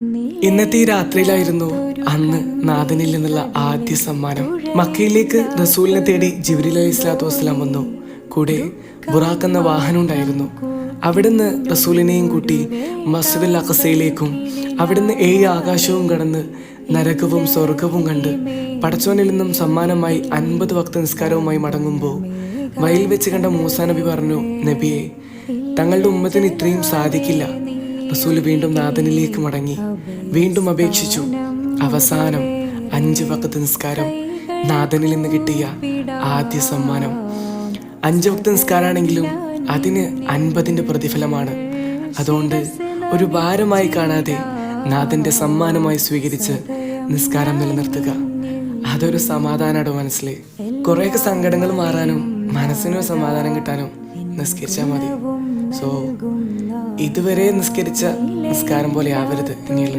ഇന്നത്തെ ഈ രാത്രിയിലായിരുന്നു അന്ന് നാഥനിൽ നിന്നുള്ള ആദ്യ സമ്മാനം. മക്കയിലേക്ക് റസൂലിനെ തേടി ജിബ്രീൽ അലൈഹി സ്വലാത്തു വസ്സലാം വന്നു. കൂടെ ബുറാഖ് എന്ന വാഹനം ഉണ്ടായിരുന്നു. അവിടുന്ന് റസൂലിനെയും കൂട്ടി മസ്ജിദുൽ അഖസയിലേക്കും അവിടുന്ന് 7 ആകാശവും കടന്ന് നരകവും സ്വർഗവും കണ്ട് പടച്ചോനിൽ നിന്നും സമ്മാനമായി 50 വക്ത നിസ്കാരവുമായി മടങ്ങുമ്പോൾ വയൽ വെച്ച് കണ്ട മൂസാ നബി പറഞ്ഞു, നബിയെ, തങ്ങളുടെ ഉമ്മത്തിന് ഇത്രയും സാധിക്കില്ല. റസൂൽ വീണ്ടും നാഥനിലേക്ക് മടങ്ങി, വീണ്ടും അപേക്ഷിച്ചു. അവസാനം 5 വക്ത നിസ്കാരം, നാഥനിൽ നിന്ന് കിട്ടിയ ആദ്യ സമ്മാനം. 5 വക്ത നിസ്കാരമാണെങ്കിലും അതിന് 50ന്റെ പ്രതിഫലമാണ്. അതുകൊണ്ട് ഒരു ഭാരമായി കാണാതെ നാഥന്റെ സമ്മാനമായി സ്വീകരിച്ച് നിസ്കാരം നിലനിർത്തുക. അതൊരു സമാധാനമാണ് മനസ്സിൽ. കുറേയൊക്കെ സങ്കടങ്ങൾ മാറാനും മനസ്സിനൊരു സമാധാനം കിട്ടാനും നിസ്കരിച്ചാൽ മതി. സോ ഇതുവരെ നിസ്കരിച്ച നിസ്കാരം പോലെ ആവരുത് ഇനിയുള്ള